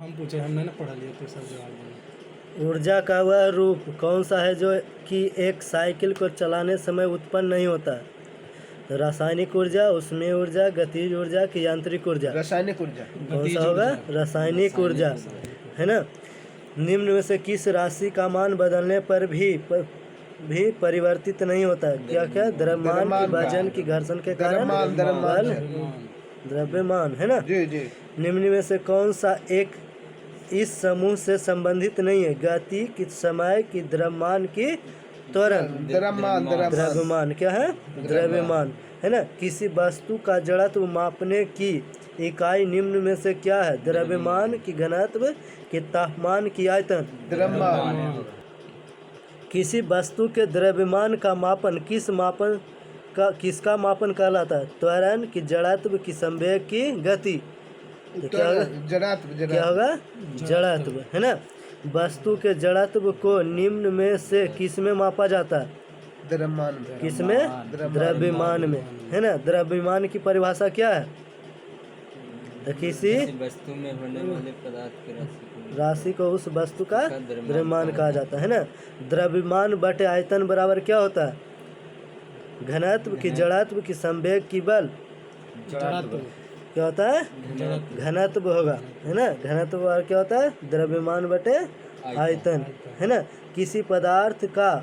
हम पूछे, हमने ना पढ़ा लिया तो सब जवाब देना। ऊर्जा का वह रूप कौन सा है जो कि एक साइकिल को चलाने समय उत्पन्न नहीं होता? रासायनिक ऊर्जा, ऊष्मीय ऊर्जा, गतिज ऊर्जा की यांत्रिक ऊर्जा? रासायनिक ऊर्जा। कौन सा होगा? रासायनिक ऊर्जा, है ना। निम्न में से किस राशि का मान बदलने पर भी परिवर्तित नहीं होता? क्या क्या? द्रव्यमान की वजन की घर्षण के कारण बल, द्रव्यमान, है ना। जी जी। निम्न में से कौन सा एक इस समूह से संबंधित नहीं है? गति की, समय की, द्रव्यमान की, त्वरण? द्रव्यमान। क्या है? द्रव्यमान, है ना। किसी वस्तु का जड़त्व मापने की इकाई निम्न में से क्या है? द्रव्यमान की, घनत्व की, तापमान की, आयतन? द्रव्यमान। किसी वस्तु के द्रव्यमान का मापन किसका मापन कहलाता है? त्वरण की, जड़त्व की, संवेग की, गति? तो क्या होगा? जड़त्व। क्या होगा? जड़त्व, है ना। वस्तु के जड़त्व को निम्न में से किस में मापा जाता है? द्रव्यमान। किस में? द्रव्यमान में, है ना। द्रव्यमान की परिभाषा क्या है? तो किसी वस्तु में होने वाले पदार्थ की राशि को उस वस्तु का द्रव्यमान कहा जाता है ना। द्रव्यमान बटे आयतन बराबर क्या होता है? घनत्व की, जड़त्व की, संवेग की, बल? क्या होता है? घनत्व होगा, है ना। घनत्व और क्या होता है? द्रव्यमान बटे आयतन, है ना। किसी पदार्थ का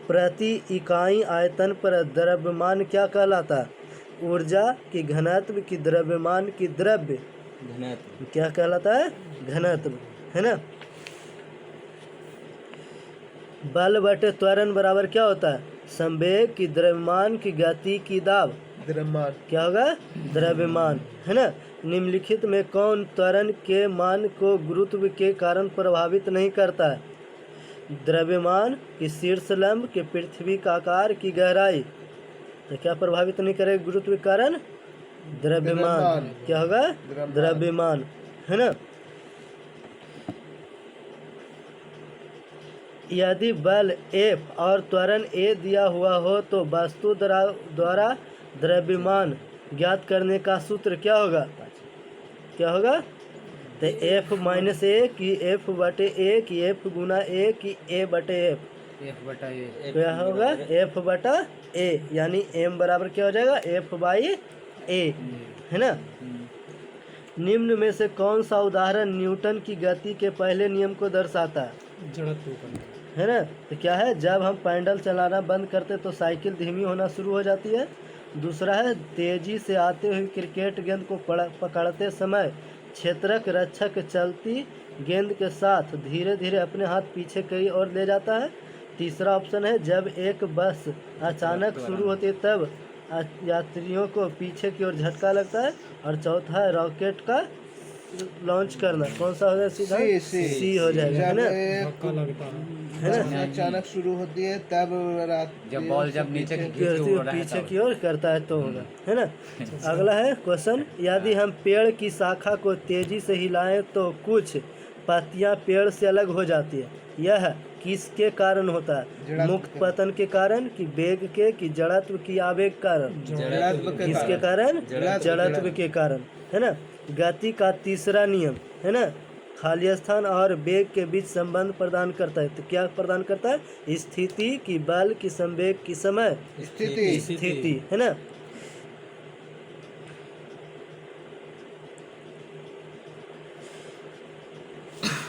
प्रति इकाई आयतन पर द्रव्यमान क्या कहलाता है? ऊर्जा की, घनत्व की, द्रव्यमान की, द्रव्य? घनत्व। क्या कहलाता है? घनत्व, है ना। बल बटे त्वरण बराबर क्या होता है? संवेग की, द्रव्यमान की, गति की, दाब? द्रव्यमान। क्या होगा? द्रव्यमान, है ना। निम्नलिखित में कौन त्वरण के मान को गुरुत्व के कारण प्रभावित नहीं करता है? द्रव्यमान की, शीर्ष लंब के, पृथ्वी का आकार की, गहराई? तो क्या प्रभावित नहीं करेगा गुरुत्व के कारण? द्रव्यमान। क्या होगा? द्रव्यमान, है ना। यदि बल F और त्वरण A दिया हुआ हो तो वस्तु द्वारा द्रव्यमान ज्ञात करने का सूत्र क्या होगा? क्या होगा? तो F माइनस A की F बटे A की F गुना A की A बटे F? क्या होगा? F बटा A, यानी M बराबर क्या हो जाएगा? F बाई A, है ना। निम्न में से कौन सा उदाहरण न्यूटन की गति के पहले नियम को दर्शाता है? जड़त्व का, है ना। तो क्या है? जब हम पैडल चलाना बंद करते तो साइकिल धीमी होना शुरू हो जाती है। दूसरा है, तेजी से आते हुए क्रिकेट गेंद को पकड़ते समय क्षेत्रक रक्षक चलती गेंद के साथ धीरे धीरे अपने हाथ पीछे की ओर ले जाता है। तीसरा ऑप्शन है, जब एक बस अचानक शुरू होती है तब यात्रियों को पीछे की ओर झटका लगता है। और चौथा है, रॉकेट का लॉन्च करना। कौन सा हो जाएगा? सीधा सी हो जाएगा, है ना। धक्का लगता है ना। अचानक शुरू होती है तब जब बॉल जब नीचे पीछे की ओर करता है तो होगा, है ना। अगला है क्वेश्चन, यदि हम पेड़ की शाखा को तेजी से हिलाएं तो कुछ पत्तियां पेड़ से अलग हो जाती है। यह किसके कारण होता है? मुक्त पतन के कारण, की वेग के, की जड़त्व, की आवेग कारण? किसके कारण? जड़त्व के कारण, है ना। गति का तीसरा नियम, है ना, खाली स्थान और वेग के बीच संबंध प्रदान करता है। तो क्या प्रदान करता है? स्थिति, की बल, की संवेग, की समय? स्थिति, है ना।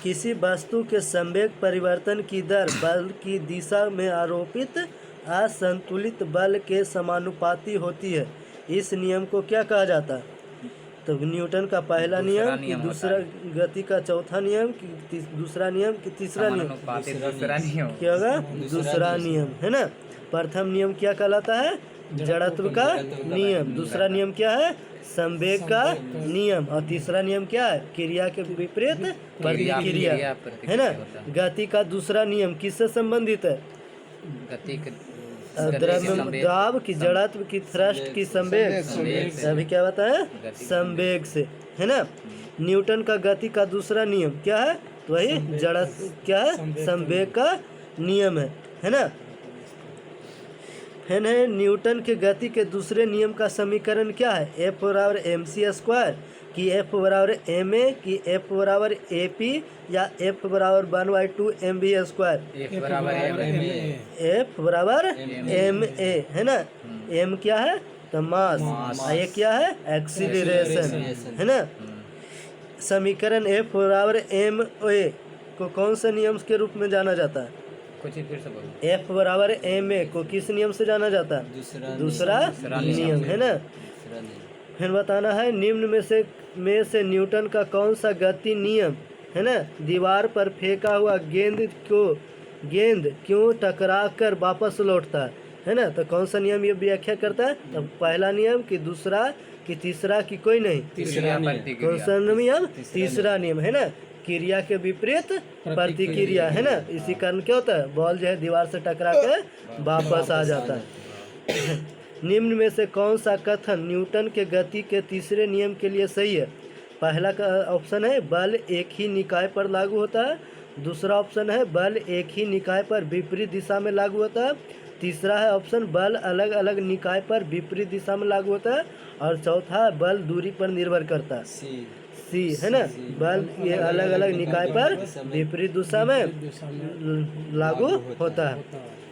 किसी वस्तु के संवेग परिवर्तन की दर बल की दिशा में आरोपित असंतुलित बल के समानुपाती होती है। इस नियम को क्या कहा जाता है? तो न्यूटन का पहला नियम, कि दूसरा गति का चौथा नियम, कि दूसरा नियम, कि तीसरा नियम? क्या होगा? दूसरा नियम, है ना। प्रथम नियम क्या कहलाता है? जड़त्व का नियम। दूसरा नियम क्या है? संवेग का नियम। और तीसरा नियम क्या है? क्रिया के विपरीत प्रतिक्रिया, है ना। गति का दूसरा नियम किससे संबंधित है? दाब, की जड़त्व, की थ्रस्ट, की संवेग? अभी क्या बताया? संवेग से, है ना। न्यूटन का गति का दूसरा नियम क्या है? तो वही जड़त्व, क्या है? संवेग का नियम है ना। है न्यूटन के गति के दूसरे नियम का समीकरण क्या है? F बराबर mc स्क्वायर, कि F बराबर MA कि F बराबर AP या F बराबर 1/2 mv²? एक बराबर है F बराबर MA है ना। M क्या है? तो मास, और ये क्या है? एक्सीलरेशन है ना। समीकरण F बराबर MA को कौन से नियम के रूप में जाना जाता है? कुछ ही फिर से बोलो। F बराबर MA को किस नियम से जाना जाता है? दूसरा नियम है ना। दूसरा नहीं। फिर बताना है निम्न में से न्यूटन का कौन सा गति नियम है ना दीवार पर फेंका हुआ गेंद क्यों टकरा कर वापस लौटता है ना। तो कौन सा नियम ये व्याख्या करता है? तो पहला नियम कि दूसरा कि तीसरा कि कोई नहीं? कौन सा नियम? तीसरा नियम है ना। क्रिया के विपरीत प्रतिक्रिया है ना। इसी कारण क्या होता है? बॉल जो है दीवार से टकरा कर वापस आ जाता है। निम्न में से कौन सा कथन न्यूटन के गति के तीसरे नियम के लिए सही है? पहला का ऑप्शन है बल एक ही निकाय पर लागू होता है। दूसरा ऑप्शन है बल एक ही निकाय पर विपरीत दिशा में लागू होता है। तीसरा है ऑप्शन बल अलग अलग निकाय पर विपरीत दिशा में लागू होता है। और चौथा है बल दूरी पर निर्भर करता है। सी है ना। बल ये अलग अलग निकाय पर विपरीत दिशा में लागू होता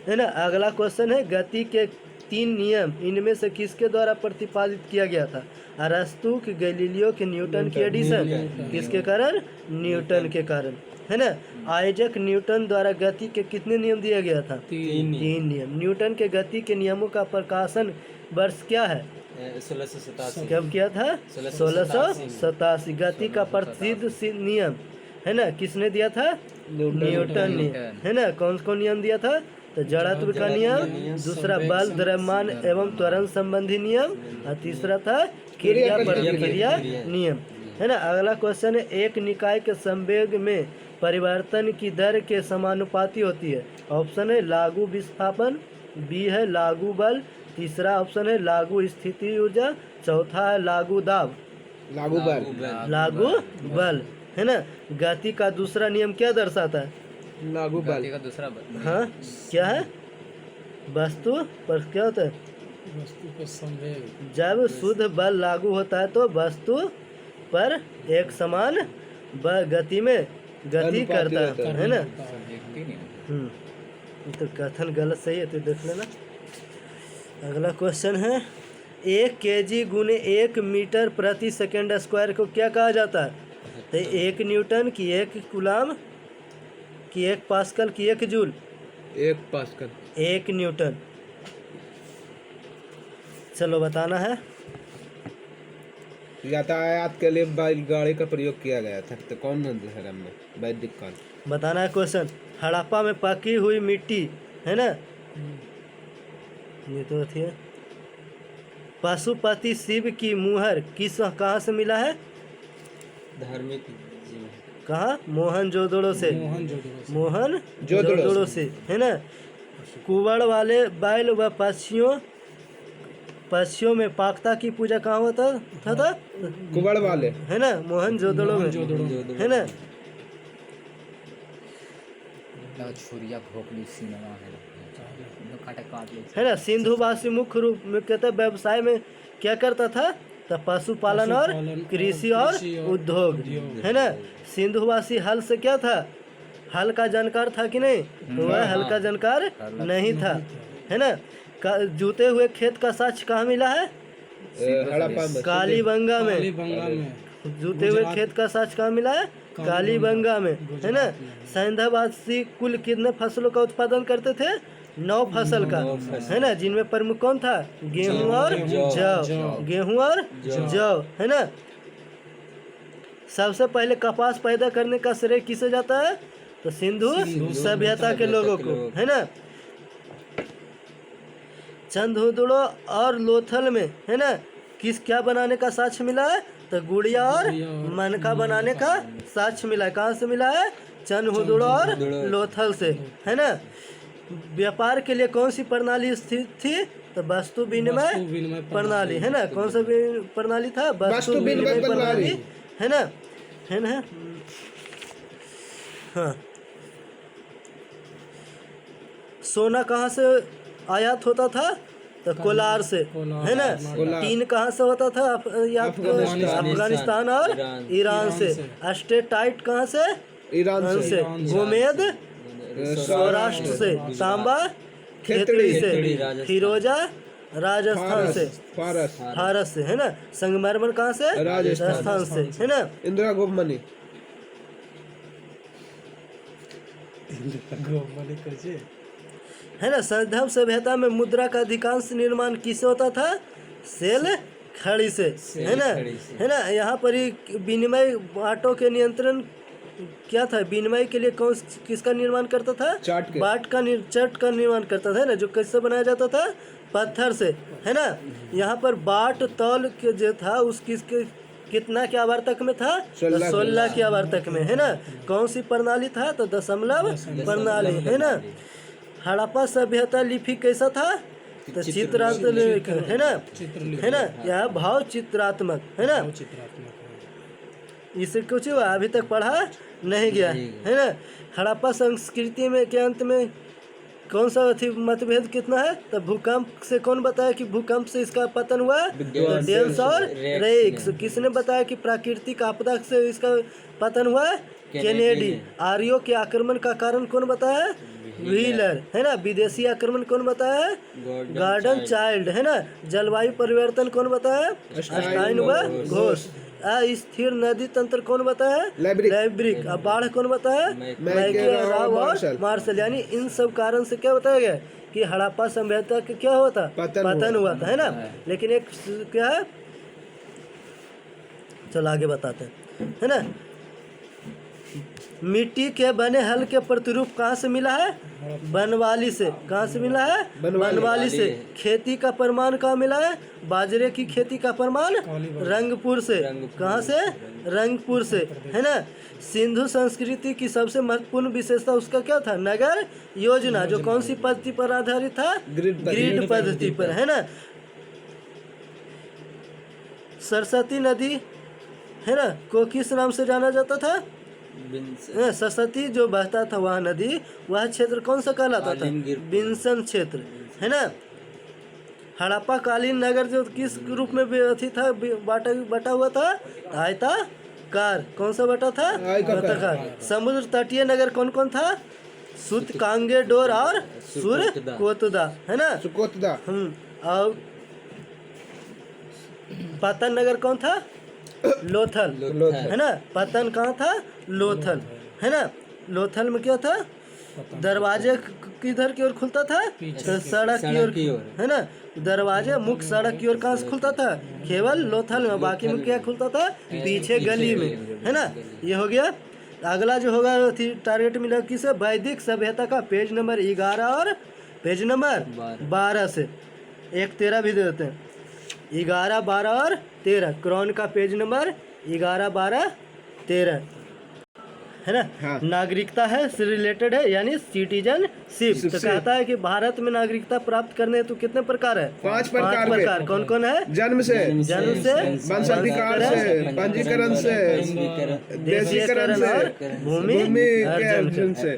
है ना। अगला क्वेश्चन है गति के 3 नियम इनमें से किसके द्वारा प्रतिपादित किया गया था? अरस्तु के, गैलीलियो के, न्यूटन की, एडिसन किसके कारण? न्यूटन के कारण है ना। आइजैक न्यूटन द्वारा गति के कितने नियम दिया गया था? 3 नियम। न्यूटन के गति के नियमों का प्रकाशन वर्ष क्या है? 1687। कब किया था? 1687। गति का प्रसिद्ध नियम है ना किसने दिया था? न्यूटन ने है ना। कौन कौन नियम दिया था? तो जड़त्व का नियम, दूसरा बल, द्रव्यमान एवं त्वरण संबंधी नियम, और तीसरा था क्रिया प्रतिक्रिया नियम है ना। अगला क्वेश्चन है एक निकाय के संवेग में परिवर्तन की दर के समानुपाती होती है। ऑप्शन है लागू विस्थापन, बी है लागू बल, तीसरा ऑप्शन है लागू स्थिति ऊर्जा, चौथा है लागू दाब। लागू बल है ना। गति का दूसरा नियम क्या दर्शाता है? लागू बल का दूसरा बल। हाँ क्या है? वस्तु पर क्या होता है? वस्तु पर संवेग। जब शुद्ध बल लागू होता है तो वस्तु पर एक समान गति में गति करता है ना। तो कथन गलत सही है तो देख लेना। अगला क्वेश्चन है 1 kg गुने 1 मीटर प्रति सेकेंड स्क्वायर को क्या कहा जाता है? तो 1 न्यूटन की 1 कूलाम कि 1 पास्कल की 1 जूल? 1 pascal 1 Newton. चलो बताना है। यातायात के लिए बैलगाड़ी का प्रयोग किया गया था। तो कौन धर्म में? वैदिक काल। बताना है क्वेश्चन। हड़प्पा में पकी हुई मिट्टी है ना। ये तो थी पशुपति शिव की मुहर कहाँ से मिला है? धार्मिक जीव। कहाँ? मोहनजोदड़ो से। मोहनजोदड़ो से है ना। कुवड़ वाले बैल व पक्षियों में पाकता की पूजा कहाँ होता था? कुवड़ वाले है ना मोहनजोदड़ो में है ना। छुरिया खोपड़ी सिनेमा है ना। सिंधुवासी मुख्य रूप में कहते व्यवसाय में क्या करता था? तो पशुपालन और कृषि और उद्योग है ना। सिंधुवासी हल से क्या था? हल का जानकार था कि नहीं? तो वह हल का जानकार नहीं था है ना। जूते हुए खेत का साक्ष्य कहाँ मिला है? कालीबंगा में। जूते हुए खेत का साक्ष्य कहाँ मिला है? कालीबंगा में है ना। सिंधुवासी कुल कितने फसलों का उत्पादन करते थे? 9 फसल का है ना। जिनमें प्रमुख कौन था? गेहूं और जौ। गेहूं और जौ है ना। सबसे पहले कपास पैदा करने का श्रेय किसे जाता है? तो सिंधु सभ्यता के लोगों को है ना। चंदहुदड़ो और लोथल में है ना क्या बनाने का साक्ष्य मिला है? तो गुड़िया और मनका बनाने का साक्ष्य मिला है। कहाँ से मिला है? चंदहुदड़ो और लोथल से है ना। व्यापार के लिए कौन सी प्रणाली स्थित थी? तो वस्तु विनिमय प्रणाली है ना। कौन सा प्रणाली था? वस्तु विनिमय प्रणाली है ना। हाँ। सोना कहाँ से आयात होता था? तो कोलार से, है ना। टीन कहाँ से होता था? अफगानिस्तान और ईरान से। स्टेटाइट कहाँ से? ईरान से। गोमेद सौराष्ट्र से। तांबा खेतड़ी से। फिरोजा राजस्थान से। फारस से, है ना। संगमरमर कहाँ से? राजस्थान से, है ना। इंदिरा गोपमनी है ना। संधव सभ्यता में मुद्रा का अधिकांश निर्माण किससे होता था? सेल खड़ी से, है ना। है ना। यहाँ पर ही विनिमय बाटों के नियंत्रण क्या था? विनिमय के लिए कौन किसका निर्माण करता था? चट का निर्माण करता था, है ना। जो कैसे बनाया जाता था? पत्थर से, है ना। यहाँ पर बाट तौल के जो था उस किसके कितना के आवर्तक में था? 16 के आवर्तक में, है ना। कौन सी प्रणाली था? तो दशमलव प्रणाली, है ना। हड़प्पा सभ्यता लिपि कैसा था? तो चित्रात्मक, है ना। है ना। यह भाव चित्रात्मक, है ना। इससे कुछ अभी तक पढ़ा नहीं गया, है ना। हड़प्पा संस्कृति में के अंत में कौन सा मतभेद कितना है? तो भूकंप से कौन बताया कि भूकंप से इसका पतन हुआ? डेल्स और रेक्स। किसने बताया कि प्राकृतिक आपदा से इसका पतन हुआ? केनेडी। आर्यों के आक्रमण का कारण कौन बताया? व्हीलर, है ना। विदेशी आक्रमण कौन बताया? गार्डन चाइल्ड, है ना। जलवायु परिवर्तन कौन बताया? स्टाइन व घोष। अस्थिर नदी तंत्र कौन बताया? लैब्रिक। अब बाढ़ कौन बताया? मैकेराव और मार्शल। यानी इन सब कारण से क्या बताया गया कि हड़प्पा सभ्यता का क्या हुआ था? पतन हुआ था, है ना। लेकिन एक क्या है, चलो आगे बताते हैं, है ना। मिट्टी के बने हल के प्रतिरूप कहाँ से मिला है? बनवाली से। कहाँ से मिला है? बनवाली से। खेती का प्रमाण कहाँ मिला है? बाजरे की खेती का प्रमाण रंगपुर से। कहाँ से? रंगपुर से, है ना। सिंधु संस्कृति की सबसे महत्वपूर्ण विशेषता उसका क्या था? नगर योजना। जो कौन सी पद्धति पर आधारित था? ग्रिड पद्धति पर, है ना। सरस्वती नदी, है ना, को किस नाम से जाना जाता था? सरस्वती जो बहता था वह नदी, वह क्षेत्र कौन सा कहलाता था? बिन्सन क्षेत्र, है ना। हड़प्पा कालीन नगर जो किस रूप में अथी था? बटा हुआ था? आयताकार। कौन सा बटा था? आयताकार। समुद्र तटीय नगर कौन कौन था? सुत कांगेडोर और सुरकोतदा, है ना। सुकोतदा। और पतन नगर कौन था? लोथल, है ना। पतन कहाँ था? लोथल, है ना। लोथल में क्या था? दरवाजे किधर की ओर खुलता था? तो सड़क की ओर, है ना। दरवाजे मुख्य सड़क की ओर कहाँ से खुलता था? केवल लोथल में। बाकी में क्या खुलता था? पीछे गली में, है ना। ये हो गया। अगला जो होगा टारगेट मिला किसे? वैदिक सभ्यता का पेज नंबर 11 और पेज नंबर 12 से 1-13 भी दे देते हैं। 11, 12 और 13 क्रॉन का पेज नंबर 11, 12, 13, है ना। हाँ। नागरिकता है से रिलेटेड है, यानी सिटीजनशिप। तो कहता है कि भारत में नागरिकता प्राप्त करने हेतु कितने प्रकार है? 5 प्रकार। कौन कौन है? जन्म से, वंशाधिकार से, पंजीकरण से, देशीकरण और भूमि अर्जन से।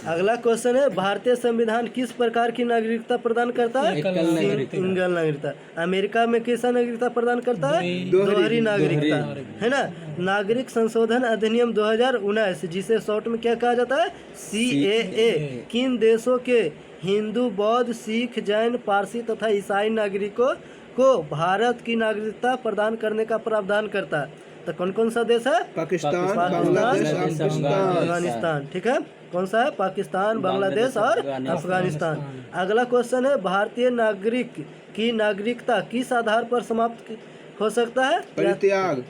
अगला क्वेश्चन है, भारतीय संविधान किस प्रकार की नागरिकता प्रदान करता है? सिंगल नागरिकता। अमेरिका में कैसा नागरिकता प्रदान करता है? दोहरी नागरिकता, है ना। नागरिक संशोधन अधिनियम 2019, जिसे शॉर्ट में क्या कहा जाता है? CAA, किन देशों के हिंदू, बौद्ध, सिख, जैन, पारसी तथा ईसाई नागरिकों को भारत की नागरिकता प्रदान करने का प्रावधान करता है? तो कौन कौन सा देश है? पाकिस्तान, बांग्लादेश, अफगानिस्तान। ठीक है, कौन सा है? पाकिस्तान, बांग्लादेश और अफगानिस्तान। अगला क्वेश्चन है, भारतीय नागरिक की नागरिकता किस आधार पर समाप्त हो सकता है?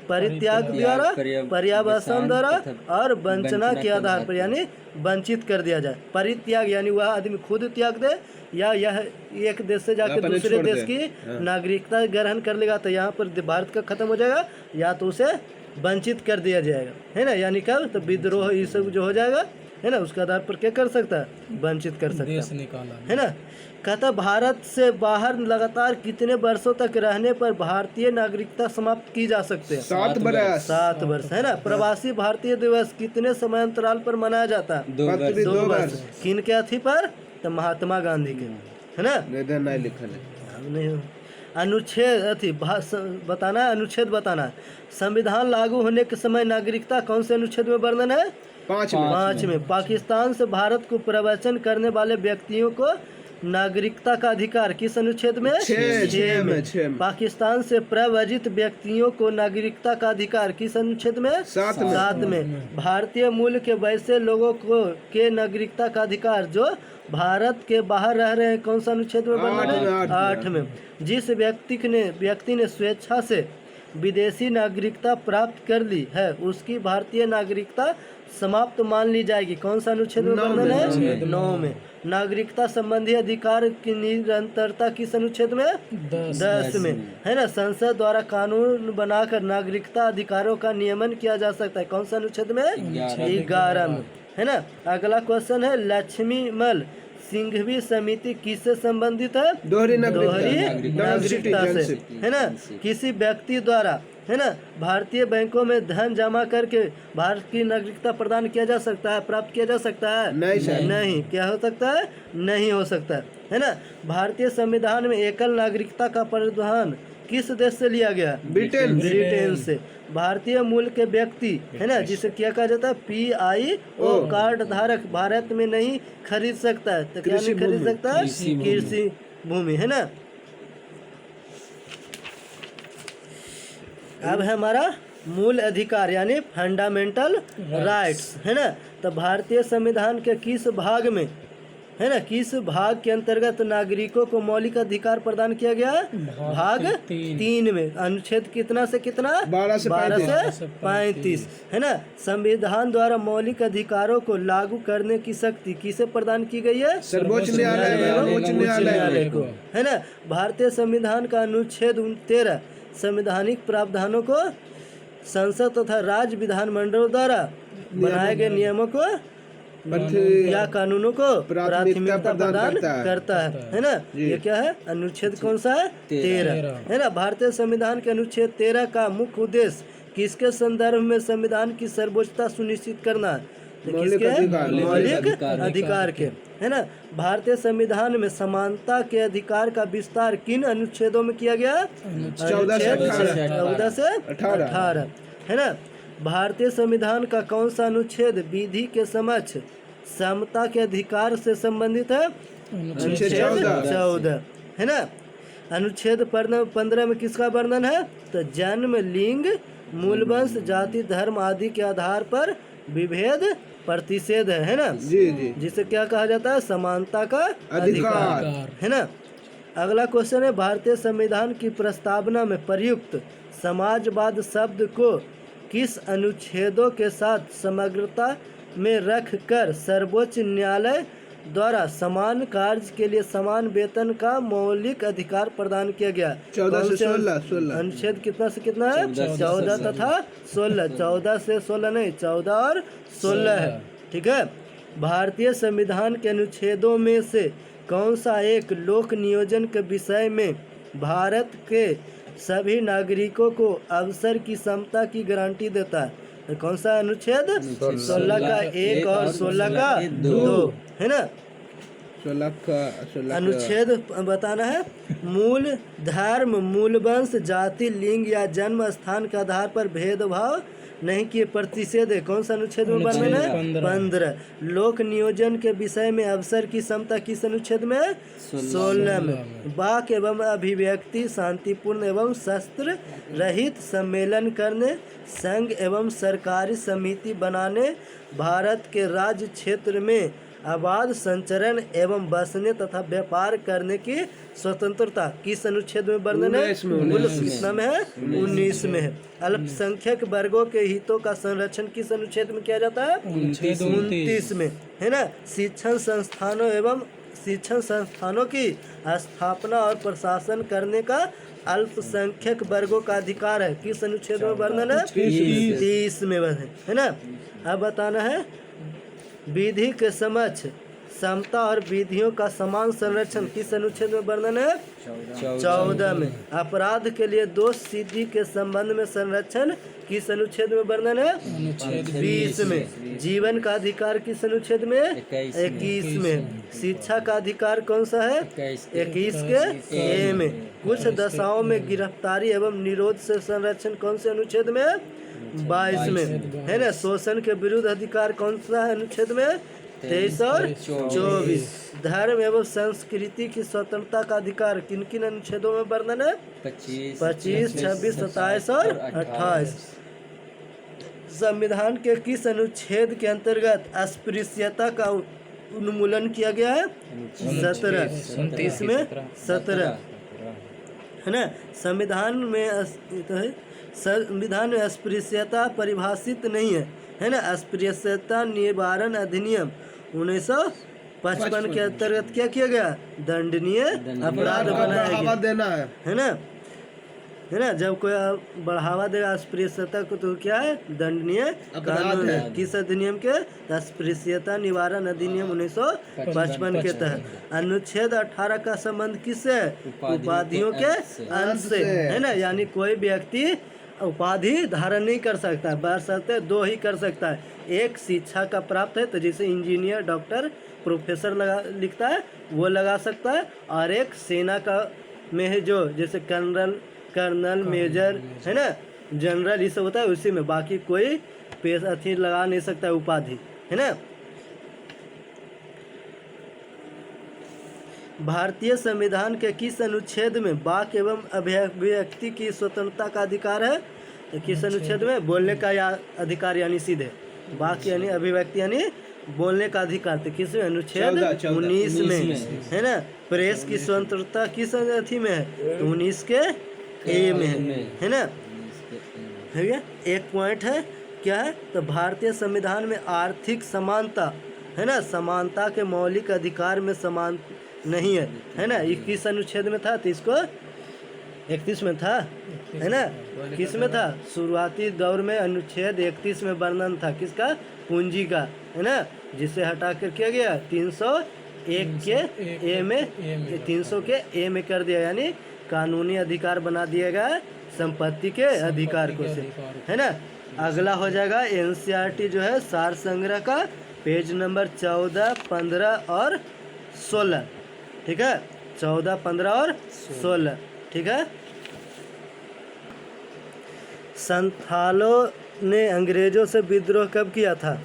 परित्याग द्वारा, पर्यावसन द्वारा और वंचना के आधार पर, यानी वंचित कर दिया जाए। परित्याग यानी वह आदमी खुद त्याग दे, या यह एक देश से जाकर दूसरे देश की नागरिकता ग्रहण कर लेगा तो यहाँ पर भारत का खत्म हो जाएगा, या तो उसे वंचित कर दिया जाएगा, है ना। यानी कब? तो विद्रोह ये सब जो हो जाएगा, है ना, उसके आधार पर क्या कर सकता है? वंचित कर सकता देश निकाला, है ना। कहता भारत से बाहर लगातार कितने वर्षों तक रहने पर भारतीय नागरिकता समाप्त की जा सकते हैं? 7 वर्ष, है ना। प्रवासी भारतीय दिवस कितने समयांतराल पर मनाया जाता है? 2 वर्ष। किन के अथी पर? तो महात्मा गांधी के, है ना। नहीं लिखा है। नहीं अनुच्छेद बताना है, अनुच्छेद बताना है। संविधान लागू होने के समय नागरिकता कौन से अनुच्छेद में वर्णन है? 5 में। पाकिस्तान से भारत को प्रवचन करने वाले व्यक्तियों को नागरिकता का अधिकार किस अनुच्छेद में? 6 में। पाकिस्तान से प्रव्रजित व्यक्तियों को नागरिकता का अधिकार किस अनुच्छेद में? 7 में। भारतीय मूल के वैसे लोगों को के नागरिकता का अधिकार जो भारत के बाहर रह रहे हैं कौन सा अनुच्छेद में वर्णन है? 8 में। जिस व्यक्ति ने स्वेच्छा से विदेशी नागरिकता प्राप्त कर ली है उसकी भारतीय नागरिकता समाप्त मान ली जाएगी कौन सा अनुच्छेद में वर्णन है? 9 में। नागरिकता संबंधी अधिकार की निरंतरता किस अनुच्छेद में? 10 में, है ना। संसद द्वारा कानून बनाकर नागरिकता अधिकारों का नियमन किया जा सकता है कौन सा अनुच्छेद में? 11 में, है ना। अगला क्वेश्चन है लक्ष्मीमल सिंघवी समिति किससे संबंधित है? दोहरी नागरिकता से, है ना। किसी व्यक्ति द्वारा, है ना, भारतीय बैंकों में धन जमा करके भारत की नागरिकता प्रदान किया जा सकता है, प्राप्त किया जा सकता है? नहीं। क्या हो सकता है? नहीं हो सकता है ना। भारतीय संविधान में एकल नागरिकता का प्रावधान किस देश से लिया गया? ब्रिटेन से। भारतीय मूल के व्यक्ति, है ना, जिसे क्या कहा जाता है? PIO कार्ड धारक भारत में नहीं खरीद सकता है। तो क्या नहीं खरीद सकता है? कृषि भूमि, है ना। अब है हमारा मूल अधिकार यानी फंडामेंटल राइट्स, है ना। तो भारतीय संविधान के किस भाग में, है ना, किस भाग के अंतर्गत नागरिकों को मौलिक अधिकार प्रदान किया गया? भाग 3 में। अनुच्छेद कितना से कितना? 12 से 35, है ना। संविधान द्वारा मौलिक अधिकारों को लागू करने की शक्ति किसे प्रदान की गई है? सर्वोच्च न्यायालय को, है ना। भारतीय संविधान का अनुच्छेद 13 संवैधानिक प्रावधानों को संसद तथा राज्य विधानमंडलों द्वारा बनाए गए नियमों को या कानूनों को प्राथमिकता प्रदान करता है ना। ये क्या है? अनुच्छेद कौन सा है? 13, है ना। भारतीय संविधान के अनुच्छेद 13 का मुख्य उद्देश्य किसके संदर्भ में संविधान की सर्वोच्चता सुनिश्चित करना है? किसके? मौलिक अधिकार के, है ना। भारतीय संविधान में समानता के अधिकार का विस्तार किन अनुच्छेदों में किया गया? 14 से 18, है ना। भारतीय संविधान का कौन सा अनुच्छेद विधि के समक्ष समता के अधिकार से संबंधित है? अनुच्छेद 14, है ना। अनुच्छेद 15 में किसका वर्णन है? तो जन्म, लिंग, मूलवंश, जाति, धर्म आदि के आधार पर विभेद प्रतिषेध है ना। जिसे क्या कहा जाता है? समानता का अधिकार, है ना। अगला क्वेश्चन है भारतीय संविधान की प्रस्तावना में प्रयुक्त समाजवाद शब्द को किस अनुच्छेदों के साथ समग्रता में रखकर सर्वोच्च न्यायालय द्वारा समान कार्य के लिए समान वेतन का मौलिक अधिकार प्रदान किया गया? 14 से 16। अनुच्छेद कितना से कितना है? 14 तथा 16। 14 से 16 नहीं, 14 और 16 है, ठीक है। भारतीय संविधान के अनुच्छेदों में से कौन सा एक लोक नियोजन के विषय में भारत के सभी नागरिकों को अवसर की समता की गारंटी देता है? तो कौन सा अनुच्छेद? 16 का 1 और 16 का 2, है ना। 16 का अनुच्छेद बताना है। मूल धर्म, मूलवंश, जाति, लिंग या जन्म स्थान के आधार पर भेदभाव नहीं किए प्रतिषेध है कौन सा अनुच्छेद में वर्णन है? 15। लोक नियोजन के विषय में अवसर की समता किस अनुच्छेद में? 16 में। वाक एवं अभिव्यक्ति शांतिपूर्ण एवं शस्त्र रहित सम्मेलन करने, संघ एवं सरकारी समिति बनाने, भारत के राज्य क्षेत्र में आबाद संचरण एवं बसने तथा व्यापार करने की स्वतंत्रता किस अनुच्छेद में वर्णन है? कितना में है? 19 में है। अल्पसंख्यक वर्गों के हितों का संरक्षण किस अनुच्छेद में किया जाता है? 29 में, है ना। शिक्षण संस्थानों की स्थापना और प्रशासन करने का अल्पसंख्यक वर्गों का अधिकार है किस अनुच्छेद में वर्णन है? 30 में है ना। अब बताना है विधि के समक्ष समता और विधियों का समान संरक्षण किस अनुच्छेद में वर्णन है? 14 में। अपराध के लिए दोष सिद्धि के संबंध में संरक्षण किस अनुच्छेद में वर्णन है? अनुच्छेद 20 में। जीवन का अधिकार किस अनुच्छेद में? 21 में। शिक्षा का अधिकार कौन सा है? 21 के ए में। कुछ दशाओं में गिरफ्तारी एवं निरोध से संरक्षण कौन से अनुच्छेद में? 22 में, है ना। शोषण के विरुद्ध अधिकार कौन सा है अनुच्छेद में? 23 और 24। धर्म एवं संस्कृति की स्वतंत्रता का अधिकार किन किन अनुच्छेदों में वर्णन है? 25, 26, 27 और 28। संविधान के किस अनुच्छेद के अंतर्गत अस्पृश्यता का उन्मूलन किया गया है? 17। इसमें 17, है ना। संविधान में अस्पृश्यता परिभाषित नहीं है ना। अस्पृश्यता निवारण अधिनियम 1955 के अंतर्गत क्या किया गया? दंडनीय अपराध बनाया गया, है ना। जब कोई बढ़ावा देगा अस्पृश्यता को तो क्या है? दंडनीय कानून है। किस अधिनियम के? अस्पृश्यता निवारण अधिनियम 1955 के तहत। अनुच्छेद 18 का संबंध किससे है? उपाधियों के अंश से, है ना। यानी कोई व्यक्ति उपाधि धारण नहीं कर सकता, बशर्ते 2 ही कर सकता है। एक शिक्षा का प्राप्त है, तो जैसे इंजीनियर, डॉक्टर, प्रोफेसर लिखता है वो लगा सकता है। और एक सेना का में है जो जैसे कर्नल, मेजर, है ना, जनरल, ये सब होता है उसी में। बाकी कोई अथी लगा नहीं सकता है उपाधि, है ना। भारतीय संविधान के किस अनुच्छेद में वाक एवं अभिव्यक्ति की स्वतंत्रता का अधिकार है? तो किस अनुच्छेद में? बोलने का या अधिकार, यानी सीधे वाक यानी अभिव्यक्ति यानी बोलने का अधिकार। तो किस में? अनुच्छेद 19 में, है ना। प्रेस की स्वतंत्रता किस अथी में है? तो 19 के ए में है ना। है क्या? एक पॉइंट है क्या है? तो भारतीय संविधान में आर्थिक समानता, है ना, समानता के मौलिक अधिकार में समान नहीं है ना। 21 अनुच्छेद में था, तो इसको 31 में था, है ना। किस में था? शुरुआती दौर में अनुच्छेद 31 में वर्णन था किसका? पूंजी का, है ना, जिसे हटा कर किया गया 301 के ए में, 300 के ए में कर दिया, यानी कानूनी अधिकार बना दिया गया संपत्ति के अधिकार को से, है ना। अगला हो जाएगा एनसीईआरटी जो है सार संग्रह का, पेज नंबर 14, 15 और 16, ठीक है। 14, 15 और 16, ठीक है। संथालों ने अंग्रेजों से विद्रोह कब किया था?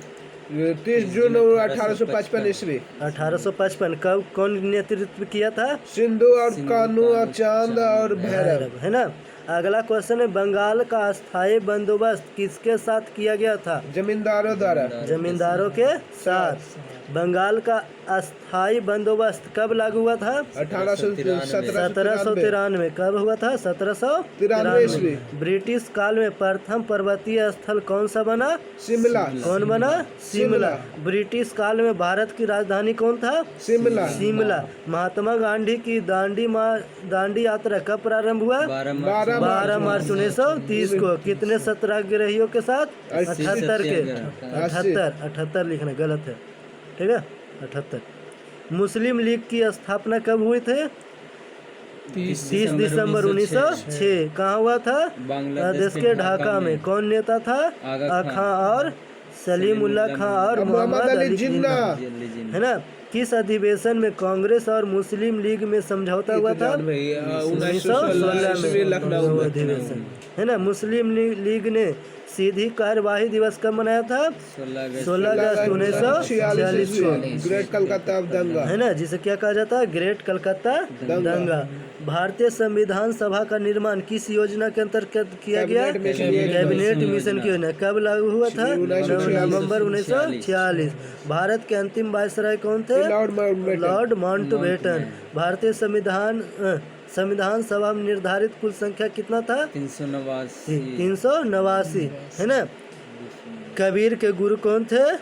30 जून 1855 ईस्वी। 1855। कब? कौन नेतृत्व किया था? सिंधु और कानू और चांद और भैरव, है ना। अगला क्वेश्चन है, बंगाल का अस्थायी बंदोबस्त किसके साथ किया गया था? जमींदारों द्वारा। जमींदारों के साथ। बंगाल का अस्थायी बंदोबस्त कब लागू हुआ था? 1793। कब हुआ था? 1793। ब्रिटिश काल में प्रथम पर्वतीय स्थल कौन सा बना? शिमला। कौन बना? शिमला। ब्रिटिश काल में भारत की राजधानी कौन था? शिमला। शिमला। महात्मा गांधी की दांडी यात्रा कब प्रारंभ हुआ? 12 मार्च 1930 को। कितने सत्याग्रहियों के साथ? 78 के। 78 लिखना गलत है, ठीक है, 78। मुस्लिम लीग की स्थापना कब हुई थे? 30 दिसंबर 1906। कहाँ हुआ था? बांग्लादेश के ढाका में। कौन नेता था? आगा खां और सलीमुल्लाह खां और मोहम्मद अली जिन्ना, है ना। किस अधिवेशन में कांग्रेस और मुस्लिम लीग में समझौता हुआ था? 1916 में लखनऊ अधिवेशन, है ना। मुस्लिम लीग ने सीधी कार्यवाही दिवस कब मनाया था? 16 अगस्त 1946 को। ग्रेट कलकत्ता दंगा, है ना, जिसे क्या कहा जाता है? ग्रेट कलकत्ता दंगा। भारतीय संविधान सभा का निर्माण किस योजना के अंतर्गत किया गया? कैबिनेट मिशन की योजना। कब लागू हुआ था? नवंबर 1946। भारत के अंतिम वायसराय कौन थे? Lord Mountbatten. भारतीय संविधान सभा में निर्धारित कुल संख्या कितना था? 389, है ना। कबीर के गुरु कौन थे?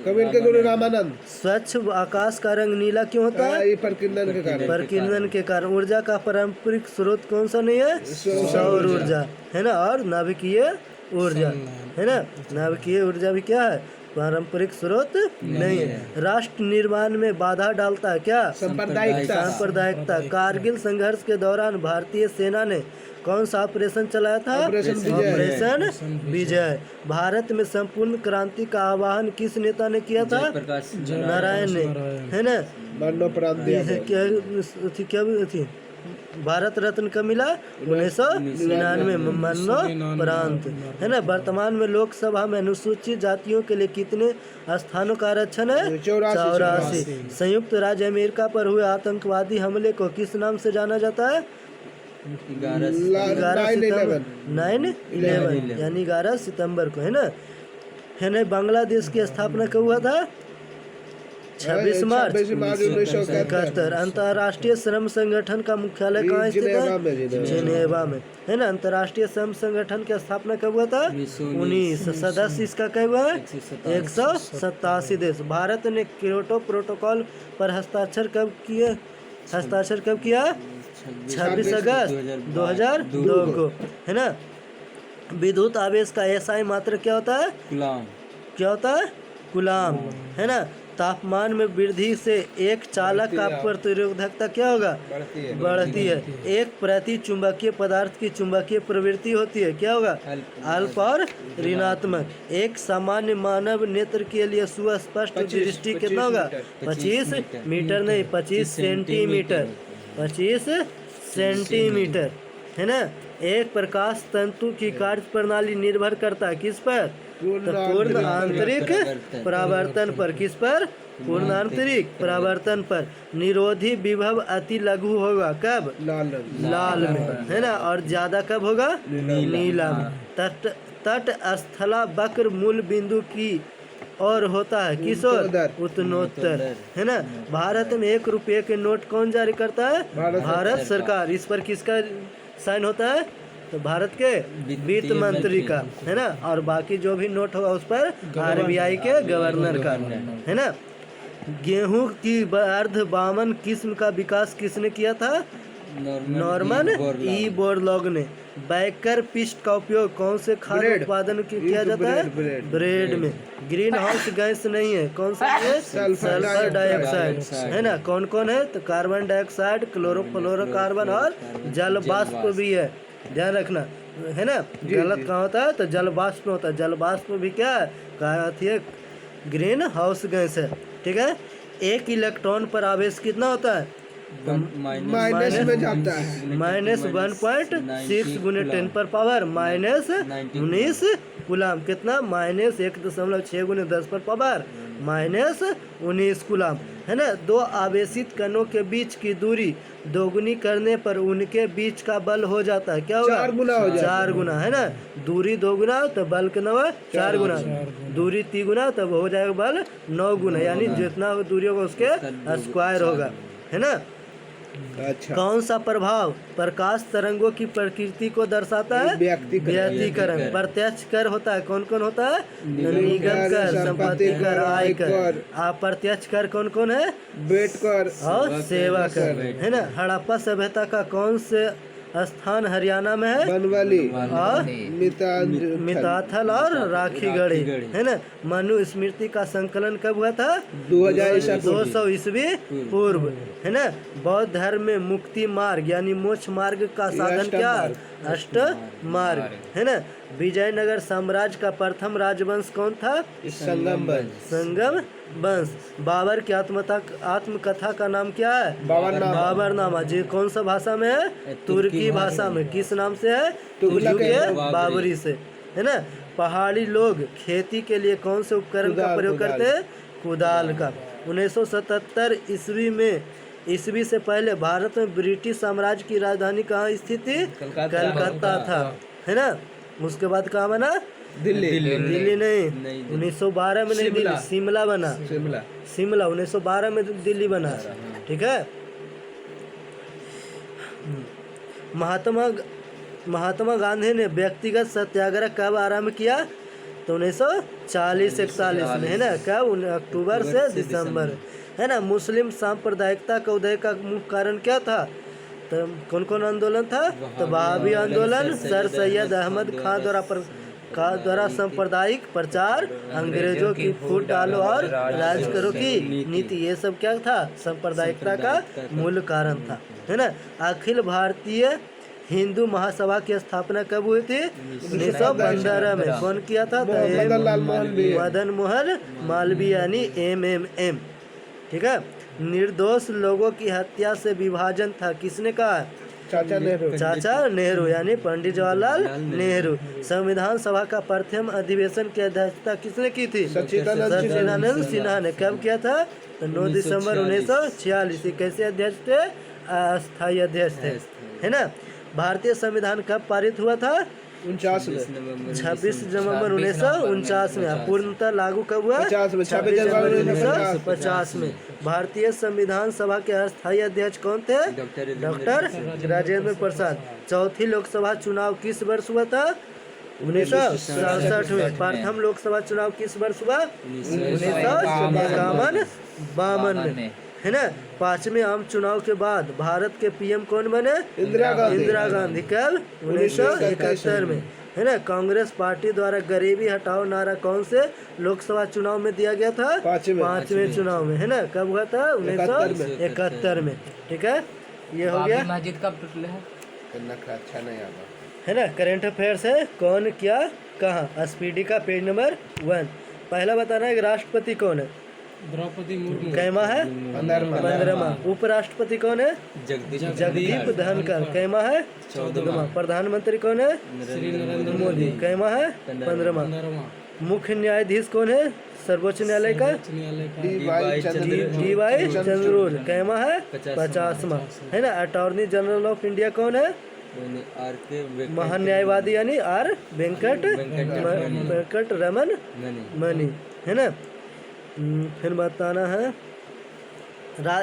कबीर के गुरु रामानंद। स्वच्छ आकाश का रंग नीला क्यों होता है? प्रकीर्णन के कारण। प्रकीर्णन के कारण। ऊर्जा का पारंपरिक स्रोत कौन सा नहीं है? सौर ऊर्जा, है ना। और नाभिकीय ऊर्जा, है ना। नाभिकीय ऊर्जा भी क्या है? पारंपरिक स्रोत नहीं है। राष्ट्र निर्माण में बाधा डालता है क्या? सांप्रदायिकता। कारगिल संघर्ष के दौरान भारतीय सेना ने कौन सा ऑपरेशन चलाया था? ऑपरेशन विजय। भारत में संपूर्ण क्रांति का आह्वान किस नेता ने किया था? प्रकाश नारायण ने, है ना? क्या भारत रत्न कब मिला? 1999 में मरणोपरांत, है ना? वर्तमान में लोकसभा में अनुसूचित जातियों के लिए कितने स्थानों का आरक्षण है? 84। संयुक्त राज्य अमेरिका पर हुए आतंकवादी हमले को किस नाम से जाना जाता है? 9/11 यानी 11 सितंबर को, है ना? बांग्लादेश की स्थापना कब हुआ था? 26 मार्च 1971। अंतर्राष्ट्रीय श्रम संगठन का मुख्यालय कहाँ स्थित है? जिनेवा में, है ना? अंतर्राष्ट्रीय श्रम संगठन की स्थापना कब हुआ था? 19। सदस्य इसका क्या हुआ है? 187 देश। भारत ने क्योटो प्रोटोकॉल पर हस्ताक्षर कब किया? 26 अगस्त 2002 को, है ना? विद्युत आवेश का SI मात्रा क्या होता है? क्या होता है? कूलाम, है ना? तापमान में वृद्धि से एक चालक का प्रतिरोधकता क्या होगा? बढ़ती है। एक प्रति चुंबकीय पदार्थ की चुंबकीय प्रवृत्ति होती है, क्या होगा? अल्प और ऋणात्मक। एक सामान्य मानव नेत्र के लिए सुस्पष्ट दृष्टि कितना होगा? 25 मीटर नहीं, 25 सेंटीमीटर। 25 सेंटीमीटर, है ना? एक प्रकाश तंतु की कार्य प्रणाली निर्भर करता है किस पर? पूर्ण आंतरिक परावर्तन पर। किस पर? पूर्ण आंतरिक परावर्तन पर। निरोधी विभव अति लघु होगा कब? लाल में, है ना? और ज्यादा कब होगा? नीला में। तट स्थला वक्र मूल बिंदु की और होता है किस ओर? उत्तरोत्तर, है ना? भारत में 1 रुपये के नोट कौन जारी करता है? भारत सरकार। इस पर किसका साइन होता है? तो भारत के वित्त मंत्री का, है ना? और बाकी जो भी नोट होगा उस पर RBI के गवर्नर का, है ना? गेहूं की अर्ध बामन किस्म का विकास किसने किया था? नॉर्मन ई बोरलॉग ने। बैकर पिस्ट का उपयोग कौन से खाद्य उत्पादन किया जाता है? ब्रेड में। ग्रीन हाउस गैस नहीं है, कौन सा है? सल्फर डाइऑक्साइड, है ना? कौन कौन है? तो कार्बन डाइऑक्साइड, क्लोरोफ्लोरोकार्बन और जल वाष्प भी है, ध्यान रखना, है ना? गलत कहाँ होता है? तो जल वाष्प में होता है। जल वाष्प भी क्या है? है ग्रीन हाउस गैस है, ठीक है? एक इलेक्ट्रॉन पर आवेश कितना होता है? माइनस में जाता है। -1.6 गुने 10 पर पावर -19 कूलाम। कितना? -1.6 गुने 10 पर पावर -19 कूलाम, है ना? दो आवेशित कणों के बीच की दूरी दोगुनी करने पर उनके बीच का बल हो जाता है, क्या होगा? 4 गुना हो जाता है। 4 गुना, है ना? दूरी 2 गुना तो बल कितना हुआ? 4 गुना। दूरी 3 गुना तब हो जाएगा बल 9 गुना, यानी जितना दूरी होगा उसके स्क्वायर होगा, है ना? अच्छा। कौन सा प्रभाव प्रकाश तरंगों की प्रकृति को दर्शाता है? व्यक्तिकरण। प्रत्यक्ष कर होता है, कौन कौन होता है? निगम कर, संपत्ति कर, आय कर। अप्रत्यक्ष कर कौन कौन है? वेट कर और सेवा कर, है ना? हड़प्पा सभ्यता का कौन से स्थान हरियाणा में है? बनवाली और मिताथल और राखीगढ़ी, है ना? मनु स्मृति का संकलन कब हुआ था? 200 ईस्वी पूर्व, है ना? बौद्ध धर्म में मुक्ति मार्ग यानी मोक्ष मार्ग का साधन क्या? अष्ट मार्ग, है ना? विजयनगर साम्राज्य का प्रथम राजवंश कौन था? संगम वंश। बाबर की आत्मकथा का नाम क्या है? बाबरनामा। जी कौन सा भाषा में है? तुर्की भाषा में। किस नाम से है? तुर्की के बाबरी से, है ना? पहाड़ी लोग खेती के लिए कौन से उपकरण का प्रयोग करते हैं? कुदाल का। 1977 ईस्वी से पहले भारत में ब्रिटिश साम्राज्य की राजधानी कहाँ स्थित थी? कलकत्ता था, है ना? उसके बाद कहाँ बना? दिल्ली नहीं, 1912 में नहीं, दिल्ली शिमला बना। शिमला 1912 में दिल्ली बना, ठीक है? महात्मा गांधी ने व्यक्तिगत सत्याग्रह कब आरंभ किया? तो 1940-41 में, है ना? कब? अक्टूबर से दिसंबर, है ना? मुस्लिम सांप्रदायिकता का उदय का मुख्य कारण क्या था? तो कौन कौन आंदोलन था? तो वहाबी आंदोलन, सर सैयद अहमद खान द्वारा का द्वारा सांप्रदायिक प्रचार, अंग्रेजों की फूट डालो और राज करो की नीति, ये सब क्या था? सांप्रदायिकता का मूल कारण था, है ना। अखिल भारतीय हिंदू महासभा की स्थापना कब हुई थी? 1915 में। कौन किया था? मदन मोहन मालवीय यानी MMM, ठीक है। निर्दोष लोगों की हत्या से विभाजन था, किसने कहा? चाचा नेहरू यानी पंडित जवाहरलाल नेहरू। संविधान सभा का प्रथम अधिवेशन की अध्यक्षता किसने की थी? सच्चिदानंद सिन्हा ने। कब किया था? तो 9 दिसंबर 1946। कैसे अध्यक्ष थे? अस्थायी अध्यक्ष थे, है ना। भारतीय संविधान कब पारित हुआ था? 49 में। 26 नवंबर 1949 में। पूर्णतः लागू कब हुआ? 26 जनवरी 1950 में। भारतीय संविधान सभा के अस्थायी अध्यक्ष कौन थे? डॉक्टर राजेंद्र प्रसाद। चौथी लोकसभा चुनाव किस वर्ष हुआ था? 1967 में। प्रथम लोकसभा चुनाव किस वर्ष हुआ? 1951-52 में, है ना। पांचवें आम चुनाव के बाद भारत के PM कौन बने? इंदिरा गांधी। कब? 1971 में, है ना। कांग्रेस पार्टी द्वारा गरीबी हटाओ नारा कौन से लोकसभा चुनाव में दिया गया था? पांचवें चुनाव में, है ना। कब हुआ था? 1971 में, ठीक है। ये हो गया। मस्जिद कब टूटले है? अच्छा नहीं आता, है ना। करंट अफेयर्स है, कौन क्या कहाँ। स्पीडी का पेज नंबर 1। पहला बताना है राष्ट्रपति कौन है? द्रौपदी मुर्मू। कैमा है? 15वां। उपराष्ट्रपति कौन है? जगदीप धनखड़। कैमा है? 14वां। प्रधानमंत्री कौन है? श्री नरेंद्र मोदी। कैमा है? 15वां। 15वां। मुख्य न्यायाधीश कौन है सर्वोच्च न्यायालय का? न्यायालय का DY चंद्रचूड़। कैमा है? 50वां, है ना। अटॉर्नी जनरल ऑफ इंडिया कौन है? महान्यायवादी यानी R वेंकट रमन मणि, है ना। फिर बताना है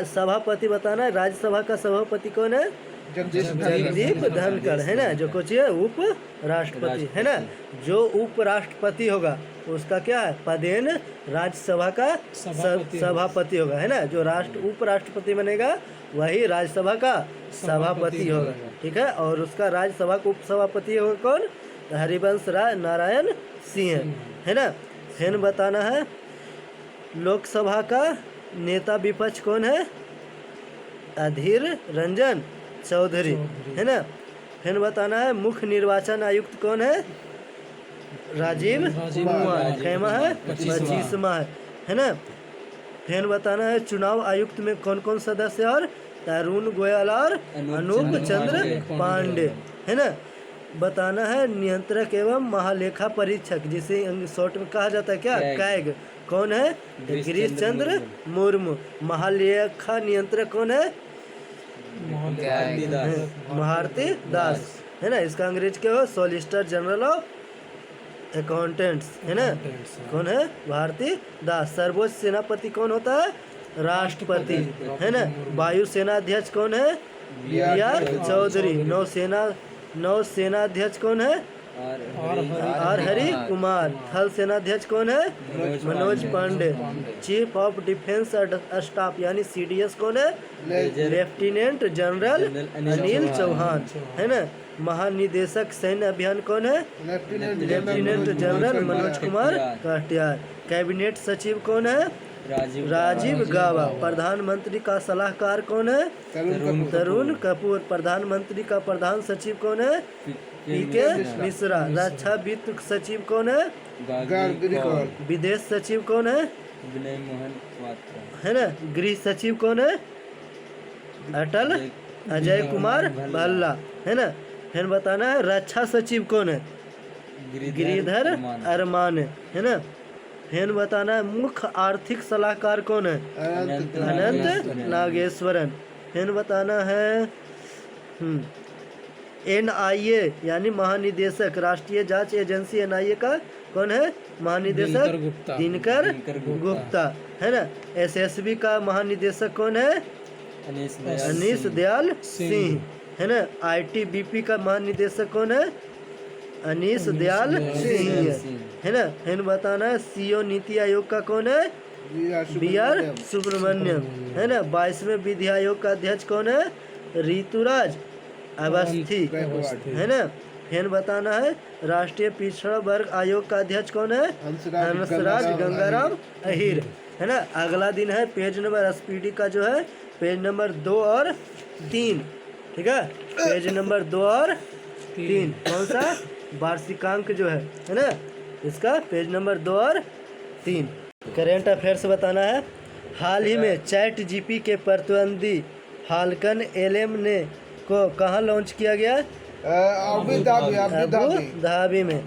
सभापति बताना है। राज्यसभा का सभापति कौन है? जगदीप धनखड़, है ना। जो कुछ है उप राष्ट्रपति, है ना। जो उप राष्ट्रपति होगा उसका क्या है? पदेन राज्यसभा का सभापति होगा, है ना। जो उप राष्ट्रपति बनेगा वही राज्यसभा का सभापति होगा, ठीक है। और उसका राज्यसभा का उप सभापति होगा कौन? हरिवंश नारायण सिंह, है ना। फिर बताना है लोकसभा का नेता विपक्ष कौन है? अधीर रंजन चौधरी, है ना। फिर बताना है मुख्य निर्वाचन आयुक्त कौन है? राजीव कुमार। कैमा है? 25वां, है ना। फिर बताना है चुनाव आयुक्त में कौन कौन सदस्य और? तरुण गोयल और अनूप चंद्र पांडे, है ना। बताना है नियंत्रक एवं महालेखा परीक्षक जिसे शॉर्ट में कहा जाता है क्या? कैग। कौन है? गिरीश चंद्र मुर्मू। महालेखा नियंत्रक कौन है? महारती दास, है ना। इसका अंग्रेज क्या हो? सॉलिसिटर जनरल ऑफ अकाउंटेंट्स, है ना। कौन है? भारती दास। सर्वोच्च सेनापति कौन होता है? राष्ट्रपति, है ना। वायुसेना अध्यक्ष कौन है? BR चौधरी। नौसेना अध्यक्ष कौन है? आर हरि कुमार। थल सेना अध्यक्ष कौन है? Manoj Pandey. Chief of defence staff यानी CDS कौन है? लेफ्टिनेंट जनरल अनिल चौहान, है ना। महानिदेशक सैन्य अभियान कौन है? Lieutenant general Manoj Kumar Katiyar. Cabinet सचिव कौन है? राजीव गाबा। प्रधानमंत्री का सलाहकार कौन है? तरुण कपूर। प्रधानमंत्री का प्रधान सचिव कौन है? PK मिश्रा। रक्षा वित्त सचिव कौन है? विदेश सचिव कौन है? विनय मोहन पात्रा, है ना। गृह सचिव कौन है? अटल अजय कुमार भल्ला, है ना। फिर बताना है रक्षा सचिव कौन है? गिरिधर अरमान, है ना। फिर बताना है मुख्य आर्थिक सलाहकार कौन है? अनंत नागेश्वरन। फिर बताना है NIA यानी महानिदेशक राष्ट्रीय जांच एजेंसी NIA का कौन है? महानिदेशक दिनकर गुप्ता, है ना। SSB का महानिदेशक कौन है? अनीश दयाल सिंह, है ना। ITBP का महानिदेशक कौन है? अनीश दयाल सिंह, है ना। फिर बताना है CO नीति आयोग का कौन है? BR सुब्रमण्यम, है ना। 22वें विधि आयोग का अध्यक्ष कौन है? ऋतुराज अवस्थी, है ना। फिर बताना है राष्ट्रीय पिछड़ा वर्ग आयोग का अध्यक्ष कौन है? हंसराज गंगाराम अहीर, है ना। अगला दिन है पेज नंबर SPD का जो है पेज नंबर 2 और 3, ठीक है। पेज नंबर 2 और 3 कौन सा? वार्षिकांक जो है ना, इसका पेज नंबर 2 और 3। करेंट अफेयर्स बताना है। हाल ही में ChatGPT के प्रतिद्वंदी फाल्कन LM ने को कहाँ लॉन्च किया गया? अबू धाबी में।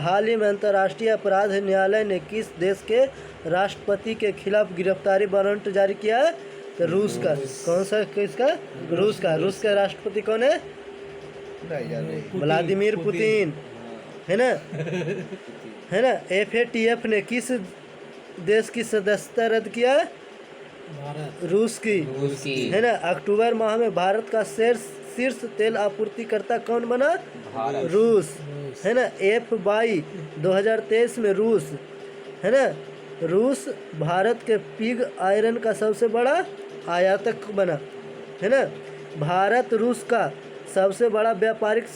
हाल ही में अंतर्राष्ट्रीय अपराध न्यायालय ने किस देश के राष्ट्रपति के खिलाफ गिरफ्तारी वारंट जारी किया है? तो रूस का। कौन सा? किसका? रूस का। रूस का राष्ट्रपति कौन है? व्लादिमीर पुतिन, है ना, है ना। FATF ने किस देश की सदस्यता रद्द किया? रूस की, है ना। अक्टूबर माह में भारत का शीर्ष तेल आपूर्तिकर्ता कौन बना? रूस, है ना। FY 2023 में रूस, है ना, रूस भारत के पिग आयरन का सबसे बड़ा आयातक बना, है ना। भारत रूस का सबसे बड़ा व्यापारिक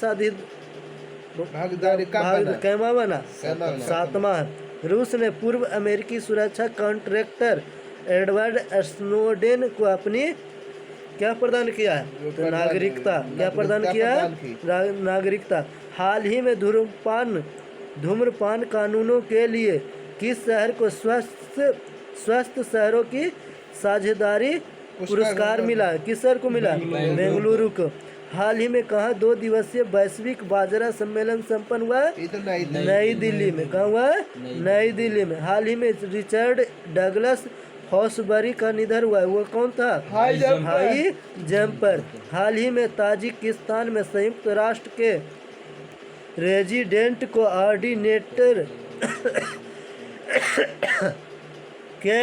भागीदारी कैमा बना? 7वां है। रूस ने पूर्व अमेरिकी सुरक्षा कॉन्ट्रैक्टर एडवर्ड स्नोडेन को अपनी क्या प्रदान किया है? तो नागरिकता। क्या प्रदान किया है? नागरिकता। हाल ही में धूम्रपान कानूनों के लिए किस शहर को स्वस्थ शहरों की साझेदारी पुरस्कार मिला? किस शहर को मिला? बेंगलुरु को। हाल ही में कहाँ 2 दिवसीय वैश्विक बाजरा सम्मेलन संपन्न हुआ है? नई दिल्ली में। कहाँ हुआ है? नई दिल्ली में। हाल ही में रिचर्ड डगलस हॉसबरी का निधन हुआ है। वो कौन था? High jumper. हाल ही में ताजिकिस्तान में संयुक्त राष्ट्र के रेजिडेंट कोऑर्डिनेटर के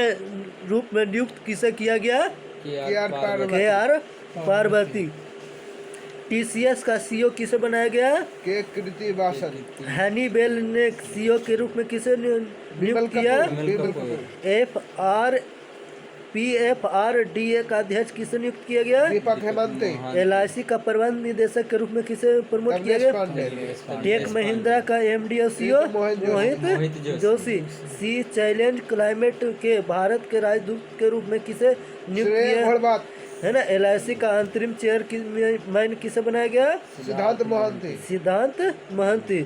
रूप में नियुक्त किसे किया गया? KR पार्वती। TCS का CEO किसे बनाया गया? कृति वासन। हनीबेल ने CEO के रूप में किसे नियुक्त किया? PFRDA का अध्यक्ष किसे नियुक्त किया गया? दीपक हेमंते। LIC का प्रबंध निदेशक के रूप में किसे प्रमोट किया गया? टेक महिंद्रा का MD और CEO मोहित जोशी। सी चैलेंज क्लाइमेट के भारत के राजदूत के रूप में किसे नियुक्त किया, है ना? LIC का अंतरिम चेयरमैन किसे बनाया गया? सिद्धांत महंती,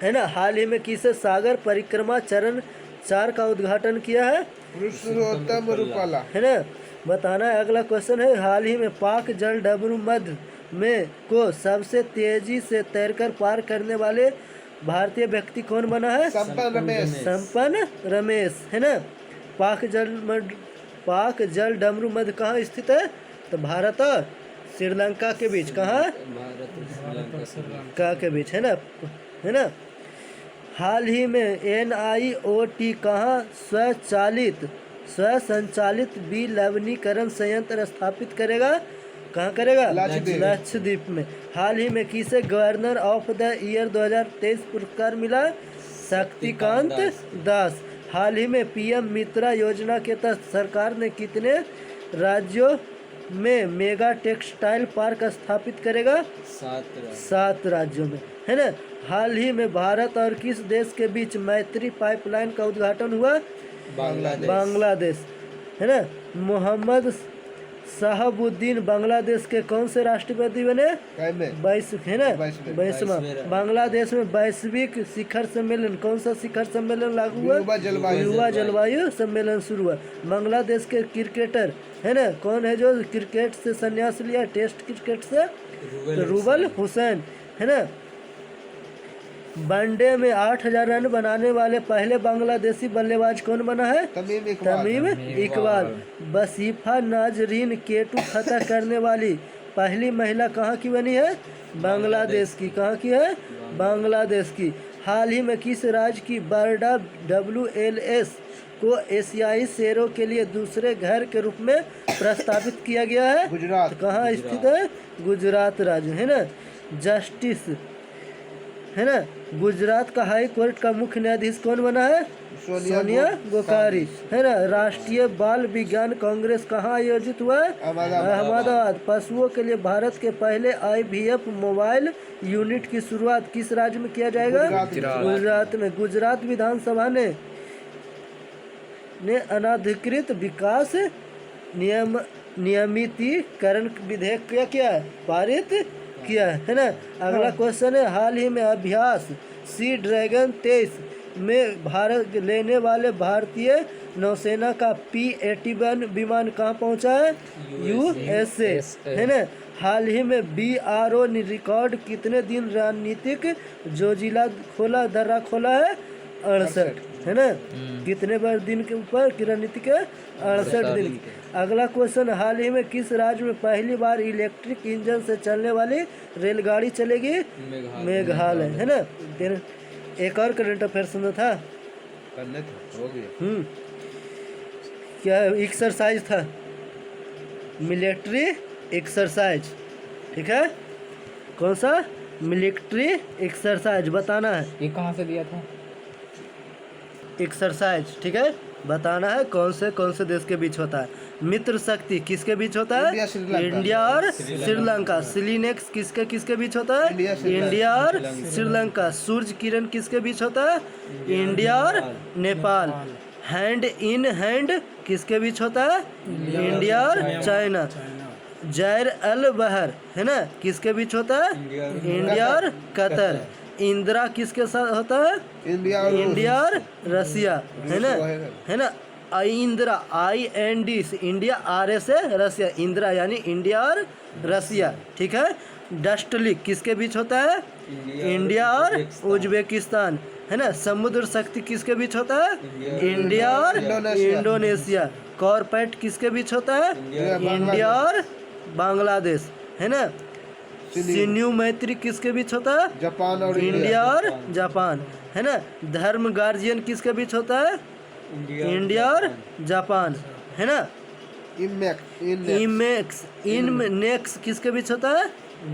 है ना। हाल ही में किसे सागर परिक्रमा चरण 4 का उद्घाटन किया है? पुरुषोत्तम रूपाला, है ना। बताना है। अगला क्वेश्चन है, हाल ही में पाक जल डमरू मध्य में को सबसे तेजी से तैरकर पार करने वाले भारतीय व्यक्ति कौन बना है? संपन्न रमेश, है ना। पाक जल डमरू मध्य कहाँ स्थित है? तो भारत और श्रीलंका के बीच। कहाँ? के बीच, है ना, है ना। हाल ही में NIOT कहाँ स्वसंचालित लवणीकरण संयंत्र स्थापित करेगा? कहाँ करेगा? लक्षद्वीप में। हाल ही में किसे गवर्नर ऑफ द ईयर 2023 पुरस्कार मिला? शक्तिकांत दास। हाल ही में PM मित्रा योजना के तहत सरकार ने कितने राज्यों में मेगा टेक्सटाइल पार्क स्थापित करेगा? 7 राज्यों में, है ना। हाल ही में भारत और किस देश के बीच मैत्री पाइपलाइन का उद्घाटन हुआ? बांग्लादेश, है ना। मोहम्मद शहाबुद्दीन बांग्लादेश के कौन से राष्ट्रपति बने? 22, है ना, 22वां। बांग्लादेश में वैश्विक शिखर सम्मेलन, कौन सा शिखर सम्मेलन लागू हुआ? युवा जलवायु सम्मेलन शुरू हुआ। बांग्लादेश के क्रिकेटर, है ना, कौन है जो क्रिकेट से संन्यास लिया? टेस्ट क्रिकेट से? रूबल हुसैन, है ना। वनडे में 8000 रन बनाने वाले पहले बांग्लादेशी बल्लेबाज कौन बना है? तमीम इकबाल। वसीफा नाजरीन K2 फतह करने वाली पहली महिला कहाँ की बनी है? बांग्लादेश की। कहाँ की है? बांग्लादेश की। हाल ही में किस राज्य की बर्डा WLS को एशियाई शेरों के लिए दूसरे घर के रूप में प्रस्तावित किया गया है? गुजरात। कहाँ स्थित है? गुजरात राज्य, है ना। जस्टिस है ना। गुजरात का हाई कोर्ट का मुख्य न्यायाधीश कौन बना है? सोनिया गोकारी, है ना। राष्ट्रीय बाल विज्ञान कांग्रेस कहाँ आयोजित हुआ है? अहमदाबाद। पशुओं के लिए भारत के पहले IVF मोबाइल यूनिट की शुरुआत किस राज्य में किया जाएगा? गुजरात में। गुजरात विधानसभा ने अनधिकृत विकास नियमितीकरण विधेयक क्या है? पारित किया है ना। अगला क्वेश्चन है, हाल ही में अभ्यास सी ड्रैगन 23 में भारत लेने वाले भारतीय नौसेना का P-81 विमान कहाँ पहुँचा है? USA, है ना। हाल ही में BRO ने रिकॉर्ड कितने दिन रणनीतिक जोजिला खोला दर्रा खोला है? 68, है ना। कितने बार दिन के ऊपर की रणनीतिक 68 दिन। अगला क्वेश्चन, हाल ही में किस राज्य में पहली बार इलेक्ट्रिक इंजन से चलने वाली रेलगाड़ी चलेगी? मेघालय, है ना। फिर एक और करंट अफेयर सुना था, करने था, हो गया। क्या एक्सरसाइज था? मिलिट्री एक्सरसाइज, ठीक है। कौन सा? मिलिट्री एक्सरसाइज बताना है। ये कहाँ से दिया था? एक्सरसाइज, ठीक है, बताना है कौन से देश के बीच होता है। मित्र शक्ति किसके बीच होता है? इंडिया और श्रीलंका। सिलिनेक्स किसके बीच होता है? इंडिया और श्रीलंका। सूर्य किरण किसके बीच होता है? इंडिया और नेपाल। हैंड इन हैंड किसके बीच होता है? इंडिया और चाइना। जैर अल बहर, है ना, किसके बीच होता है? इंडिया और कतर। इंदिरा किसके साथ होता है? इंडिया और रसिया, है ना, है ना। इंदिरा IND इंडिया, RA से रसिया, इंदिरा यानी इंडिया और रसिया, ठीक है। डस्टलिक किसके बीच होता है? इंडिया और उज्बेकिस्तान, है ना। समुद्र शक्ति किसके बीच होता है? इंडिया और इंडोनेशिया। कॉर्पेट किसके बीच होता है? इंडिया और बांग्लादेश, है ना। सिन्यू मैत्री किसके बीच होता है? जापान और इंडिया और जापान, है ना। धर्म गार्जियन किसके बीच होता है? इंडिया और जापान, है ना। इमेक्स किसके बीच होता है?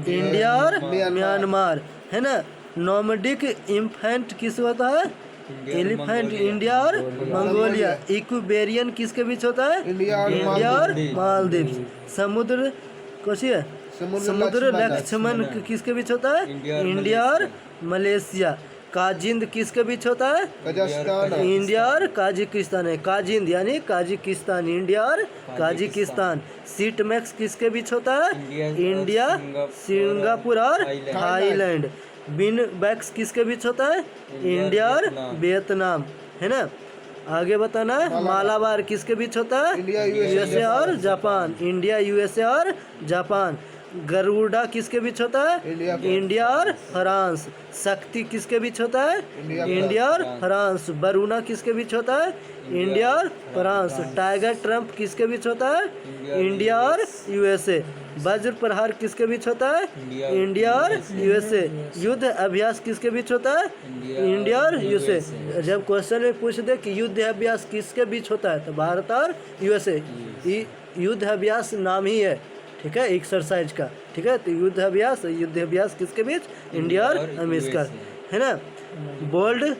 इंडिया और म्यांमार, है ना। नॉर्डिक इन्फेंट किस होता है? एलिफेंट, इंडिया और मंगोलिया। इक्वेरियन किसके बीच होता है? इंडिया और मालदीव। समुद्र कोशी है? समुद्र लक्ष्मण किसके बीच होता है? इंडिया और मलेशिया। काजिंद किसके बीच होता है? इंडिया और काजिकिस्तान है। काजिंद यानी काजिकिस्तान, इंडिया और काजिकिस्तान। सीट मैक्स किसके बीच होता है? इंडिया, सिंगापुर और थाईलैंड। बिन बैक्स किसके बीच होता है? इंडिया और वियतनाम, है ना। आगे बताना है, मालाबार किसके बीच होता है? USA और जापान। इंडिया, USA और जापान। गरुड़ा किसके बीच होता है? इंडिया और फ्रांस। शक्ति किसके बीच होता है? इंडिया और फ्रांस। बरूना किसके बीच होता है? इंडिया और फ्रांस। टाइगर ट्रम्प किसके बीच होता है? इंडिया और USA। वज्र प्रहार किसके बीच होता है? इंडिया और USA। युद्ध अभ्यास किसके बीच होता है? इंडिया और USA। जब क्वेश्चन में पूछ दे कि युद्ध अभ्यास किसके बीच होता है, तो भारत और USA। युद्ध अभ्यास नाम ही है, ठीक है, एक्सरसाइज का, ठीक है। तो युद्ध अभ्यास किसके बीच? इंडिया और अमेरिका, है ना। बोल्ड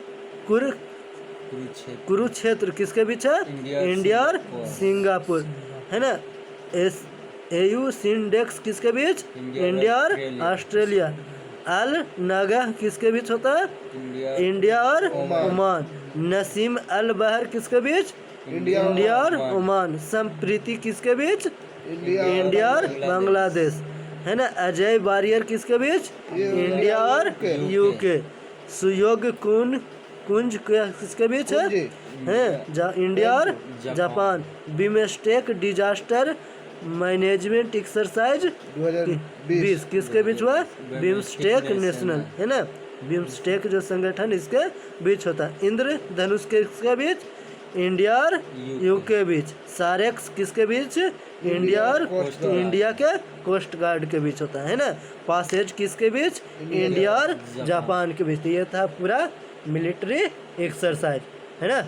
कुरुक्षेत्र किसके बीच है? इंडिया और सिंगापुर, है ना। AU सिंडेक्स किसके बीच? इंडिया और ऑस्ट्रेलिया। अल नगा किसके बीच होता है? इंडिया और ओमान। नसीम अल बहर किसके बीच? इंडिया और ओमान। संप्रीति किसके बीच? इंडिया और बांग्लादेश, है ना। अजय वारियर किसके बीच? इंडिया और UK। सुयोग कुंज किसके बीच है? इंडिया और Japan. BIMSTEC disaster management exercise 2020 किसके बीच हुआ? बिमस्टेक नेशनल, है ना। बिमस्टेक जो संगठन इसके बीच होता है। इंद्र धनुष किसके बीच? इंडिया और UK बीच। सारेक्स किसके बीच? इंडिया और इंडिया के कोस्ट गार्ड के बीच होता है ना। पासेज किसके बीच? इंडिया और जापान के बीच। ये था पूरा मिलिट्री एक्सरसाइज, है ना।